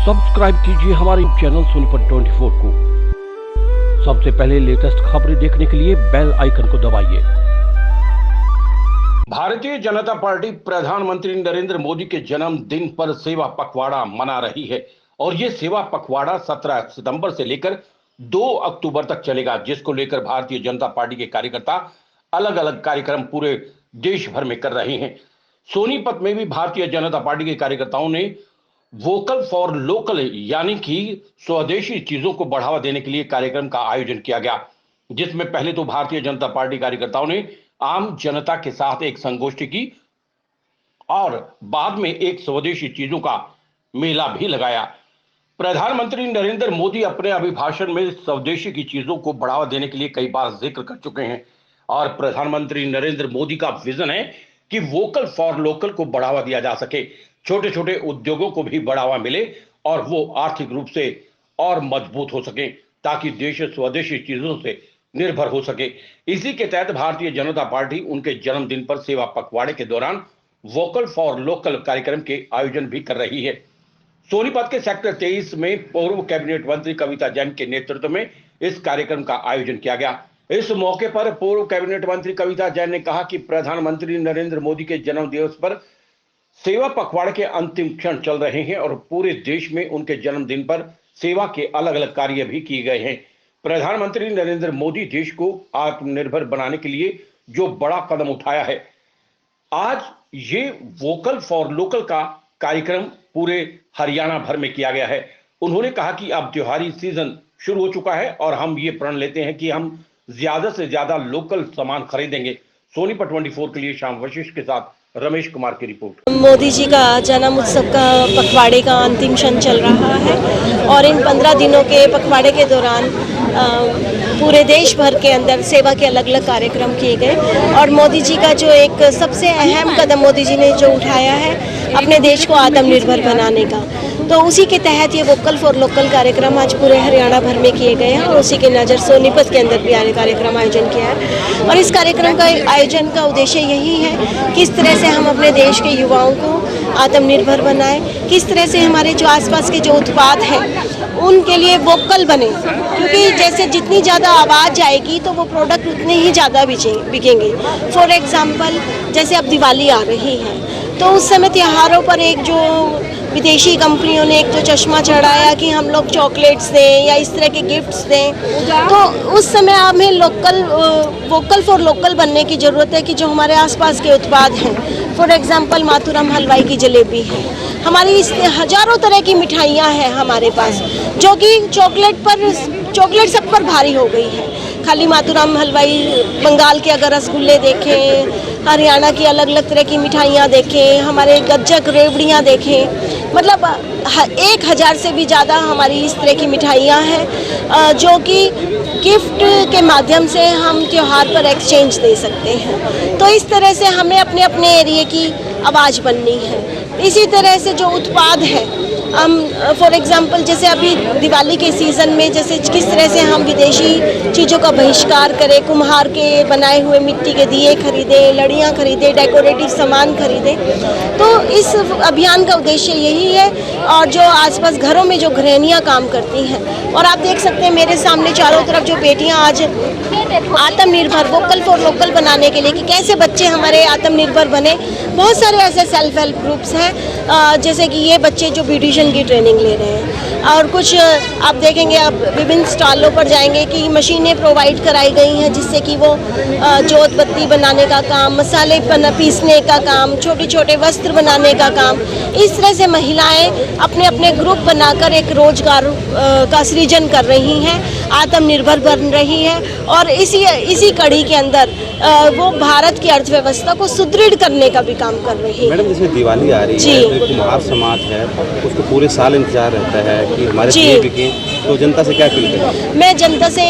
Subscribe कीजिए हमारे channel Sonipat 24 को। सबसे पहले लेटेस्ट खबरें देखने के लिए बेल आइकन को दबाइए। भारतीय जनता पार्टी प्रधानमंत्री नरेंद्र मोदी के जन्मदिन पर सेवा पखवाड़ा मना रही है और ये सेवा पखवाड़ा 17 सितंबर से लेकर 2 अक्टूबर तक चलेगा, जिसको लेकर भारतीय जनता पार्टी के कार्यकर्ता अलग अलग कार्यक्रम पूरे देश भर में कर रहे हैं। सोनीपत में भी भारतीय जनता पार्टी के कार्यकर्ताओं ने वोकल फॉर लोकल यानी कि स्वदेशी चीजों को बढ़ावा देने के लिए कार्यक्रम का आयोजन किया गया, जिसमें पहले तो भारतीय जनता पार्टी कार्यकर्ताओं ने आम जनता के साथ एक संगोष्ठी की और बाद में एक स्वदेशी चीजों का मेला भी लगाया। प्रधानमंत्री नरेंद्र मोदी अपने अभिभाषण में स्वदेशी की चीजों को बढ़ावा देने के लिए कई बार जिक्र कर चुके हैं और प्रधानमंत्री नरेंद्र मोदी का विजन है कि वोकल फॉर लोकल को बढ़ावा दिया जा सके, छोटे छोटे उद्योगों को भी बढ़ावा मिले और वो आर्थिक रूप से और मजबूत हो सके ताकि देश स्वदेशी चीजों से निर्भर हो सके। इसी के तहत भारतीय जनता पार्टी उनके जन्मदिन पर सेवा पखवाड़े के दौरान वोकल फॉर लोकल कार्यक्रम के आयोजन भी कर रही है। सोनीपत के सेक्टर 23 में पूर्व कैबिनेट मंत्री कविता जैन के नेतृत्व में इस कार्यक्रम का आयोजन किया गया। इस मौके पर पूर्व कैबिनेट मंत्री कविता जैन ने कहा कि प्रधानमंत्री नरेंद्र मोदी के जन्म दिवस पर सेवा पखवाड़े के अंतिम क्षण चल रहे हैं और पूरे देश में उनके जन्मदिन पर सेवा के अलग अलग कार्य भी किए गए हैं। प्रधानमंत्री नरेंद्र मोदी देश को आत्मनिर्भर बनाने के लिए जो बड़ा कदम उठाया है, आज ये वोकल फॉर लोकल का कार्यक्रम पूरे हरियाणा भर में किया गया है। उन्होंने कहा कि अब त्योहारी सीजन शुरू हो चुका है और हम ये प्रण लेते हैं कि हम ज्यादा से ज्यादा लोकल सामान खरीदेंगे। सोनीपत 24 के लिए श्याम वशिष्ठ के साथ रमेश कुमार की रिपोर्ट। मोदी जी का जन्म उत्सव का पखवाड़े का अंतिम क्षण चल रहा है और इन 15 दिनों के पखवाड़े के दौरान पूरे देश भर के अंदर सेवा के अलग अलग कार्यक्रम किए गए और मोदी जी का जो एक सबसे अहम कदम मोदी जी ने जो उठाया है अपने देश को आत्मनिर्भर बनाने का, तो उसी के तहत ये वोकल फॉर लोकल कार्यक्रम आज पूरे हरियाणा भर में किए गए हैं और उसी के नज़र सोनीपत के अंदर भी कार्यक्रम आयोजन किया है। और इस कार्यक्रम का आयोजन का उद्देश्य यही है किस तरह से हम अपने देश के युवाओं को आत्मनिर्भर बनाएं, किस तरह से हमारे जो आसपास के जो उत्पाद हैं उनके लिए वोकल बने, क्योंकि जैसे जितनी ज़्यादा आवाज़ आएगी तो वो प्रोडक्ट उतने ही ज़्यादा बिकेंगे। फॉर एग्जांपल जैसे अब दिवाली आ रही है तो उस समय त्योहारों पर एक जो विदेशी कंपनियों ने एक जो चश्मा चढ़ाया कि हम लोग चॉकलेट्स दें या इस तरह के गिफ्ट्स दें, तो उस समय हमें वोकल फॉर लोकल बनने की ज़रूरत है कि जो हमारे आसपास के उत्पाद हैं, फॉर एग्जांपल माथुराम हलवाई की जलेबी है, हमारी हजारों तरह की मिठाइयाँ हैं हमारे पास जो कि चॉकलेट सब पर भारी हो गई है। खाली माथुराम हलवाई, बंगाल के अगर रसगुल्ले देखें, हरियाणा की अलग अलग तरह की मिठाइयाँ देखें, हमारे गज्जक रेवड़ियाँ देखें, मतलब 1000 से भी ज़्यादा हमारी इस तरह की मिठाइयाँ हैं जो कि गिफ्ट के माध्यम से हम त्योहार पर एक्सचेंज दे सकते हैं। तो इस तरह से हमें अपने अपने एरिया की आवाज़ बननी है। इसी तरह से जो उत्पाद है हम फॉर एग्जांपल जैसे अभी दिवाली के सीज़न में जैसे किस तरह से हम विदेशी चीज़ों का बहिष्कार करें, कुम्हार के बनाए हुए मिट्टी के दिए खरीदें, लड़ियाँ खरीदें, डेकोरेटिव सामान खरीदें, तो इस अभियान का उद्देश्य यही है। और जो आसपास घरों में जो गृहिणियाँ काम करती हैं और आप देख सकते हैं मेरे सामने चारों तरफ जो बेटियाँ आज आत्मनिर्भर वोकल फॉर लोकल बनाने के लिए कि कैसे बच्चे हमारे आत्मनिर्भर बने, बहुत सारे ऐसे सेल्फ हेल्प ग्रुप्स हैं जैसे कि ये बच्चे जो ब्यूटिशियन की ट्रेनिंग ले रहे हैं और कुछ आप देखेंगे आप विभिन्न स्टॉलों पर जाएंगे कि मशीनें प्रोवाइड कराई गई हैं जिससे कि वो जोत बत्ती बनाने का काम, मसाले पीसने का काम, छोटे छोटे वस्त्र बनाने का काम, इस तरह से महिलाएं अपने अपने ग्रुप बनाकर एक रोजगार का सृजन कर रही हैं, आत्मनिर्भर बन रही हैं और इसी कड़ी के अंदर वो भारत की अर्थव्यवस्था को सुदृढ़ करने का भी काम कर रही है। मैडम जैसे दिवाली आ रही है तो कुम्हार समाज है उसको पूरे साल इंतजार रहता है कि हमारे दिए बिके, तो जनता से क्या अपील करें? मैं जनता से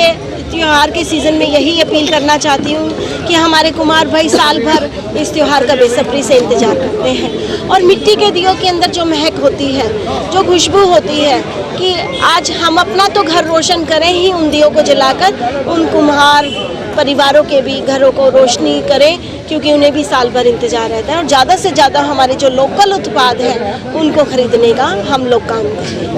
त्योहार के सीज़न में यही अपील करना चाहती हूँ कि हमारे कुम्हार भाई साल भर इस त्योहार का बेसब्री से इंतजार करते हैं और मिट्टी के दियों के अंदर जो महक होती है, जो खुशबू होती है कि आज हम अपना तो घर रोशन करें ही उन दियों को जलाकर, उन कुम्हार परिवारों के भी घरों को रोशनी करें क्योंकि उन्हें भी साल भर इंतजार रहता है और ज़्यादा से ज़्यादा हमारे जो लोकल उत्पाद हैं उनको खरीदने का हम लोग काम करें।